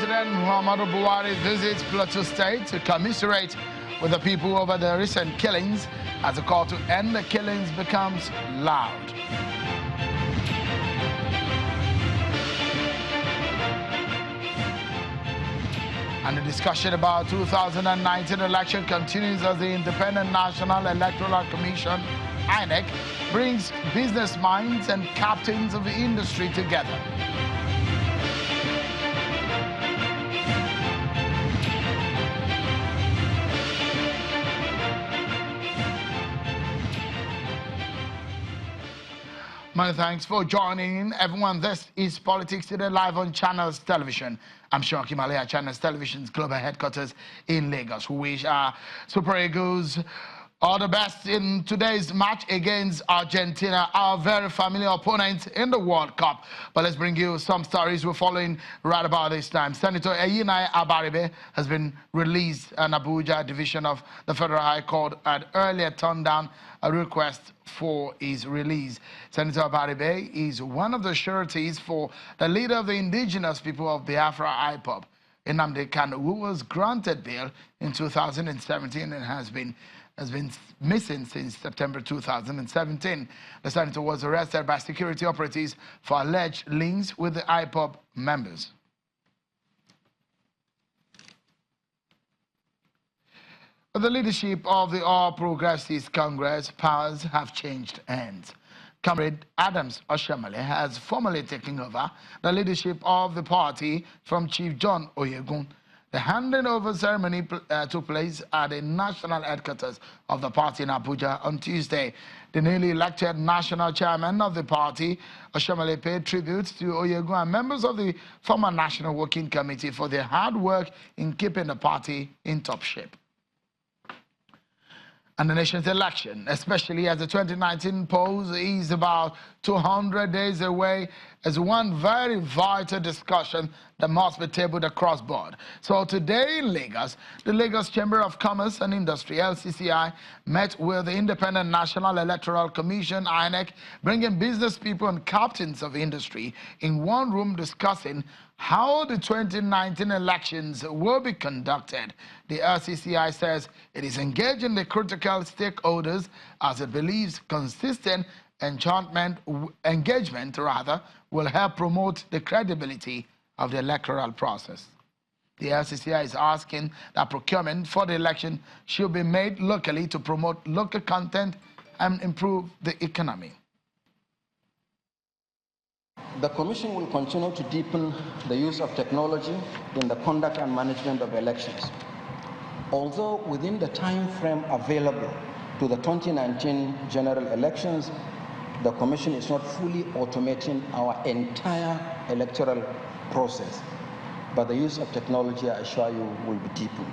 President Muhammadu Buhari visits Plateau State to commiserate with the people over the recent killings as a call to end the killings becomes loud. And the discussion about 2019 election continues as the Independent National Electoral Commission, INEC, brings business minds and captains of the industry together. Many thanks for joining everyone. This is Politics Today live on Channels Television. I'm Shoki Malaya, Channels Television's global headquarters in Lagos. We wish our Super Eagles all the best in today's match against Argentina, our very familiar opponent in the World Cup. But let's bring you some stories we're following right about this time. Senator Oyegun Abaribe has been released. An Abuja division of the Federal High Court had earlier turned down a request for his release. Senator Abaribe is one of the sureties for the leader of the indigenous people of Biafra IPOB, Nnamdi Kanu, who was granted bail in 2017 and has been missing since September 2017. The senator was arrested by security operatives for alleged links with the IPOB members. The leadership of the All Progressives Congress powers have changed hands. Comrade Adams Oshiomole has formally taken over the leadership of the party from Chief John Oyegun. The handing over ceremony took place at the national headquarters of the party in Abuja on Tuesday. The newly elected national chairman of the party, Oshiomole, paid tribute to Oyegun and members of the former National Working Committee for their hard work in keeping the party in top shape. And the nation's election, especially as the 2019 polls is about 200 days away, is one very vital discussion that must be tabled across board. So today in Lagos, the Lagos Chamber of Commerce and Industry, LCCI, met with the Independent National Electoral Commission, INEC, bringing business people and captains of industry in one room discussing how the 2019 elections will be conducted. The LCCI says it is engaging the critical stakeholders as it believes consistent engagement will help promote the credibility of the electoral process. The LCCI is asking that procurement for the election should be made locally to promote local content and improve the economy. The Commission will continue to deepen the use of technology in the conduct and management of elections. Although within the time frame available to the 2019 general elections, the Commission is not fully automating our entire electoral process, but the use of technology, I assure you, will be deepened.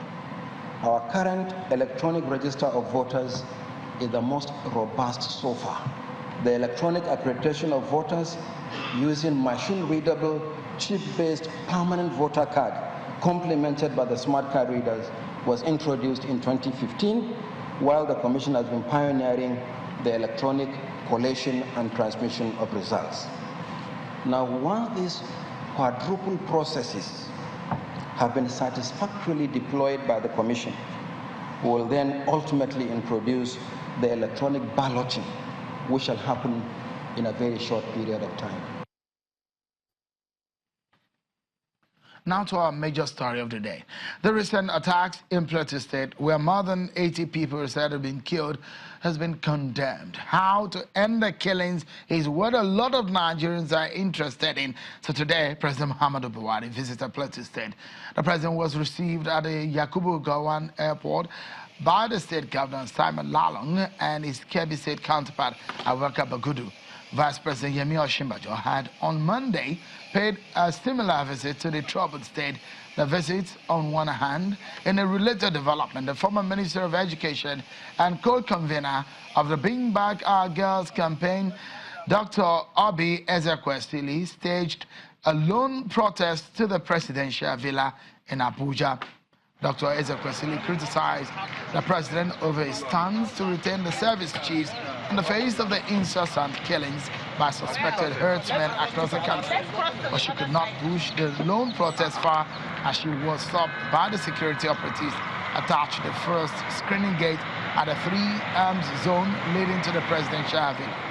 Our current electronic register of voters is the most robust so far. The electronic accreditation of voters using machine-readable, chip-based permanent voter card, complemented by the smart card readers, was introduced in 2015, while the Commission has been pioneering the electronic collation and transmission of results. Now, once these quadruple processes have been satisfactorily deployed by the Commission, we will then ultimately introduce the electronic balloting, which shall happen in a very short period of time. Now to our major story of the day. The recent attacks in Plateau State, where more than 80 people said have been killed, has been condemned. How to end the killings is what a lot of Nigerians are interested in. So today, President Muhammadu Buhari visited Plateau State. The president was received at the Yakubu Gowon Airport by the state governor Simon Lalong and his Kebbi State counterpart Awaka Bagudu. Vice President Yemi Osinbajo had on Monday paid a similar visit to the troubled state. The visit, on one hand, in a related development, the former Minister of Education and co-convener of the Bring Back Our Girls campaign, Dr. Obi Ezekwesili, staged a lone protest to the presidential villa in Abuja. Dr. Ezekwesili criticized the president over his stance to retain the service chiefs in the face of the incessant killings by suspected herdsmen across the country. But she could not push the lone protest far as she was stopped by the security operatives attached to the first screening gate at the 3 arms zone leading to the presidential villa.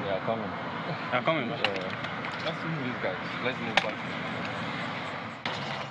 They are coming. They are coming. Let's move these guys. Let's move back.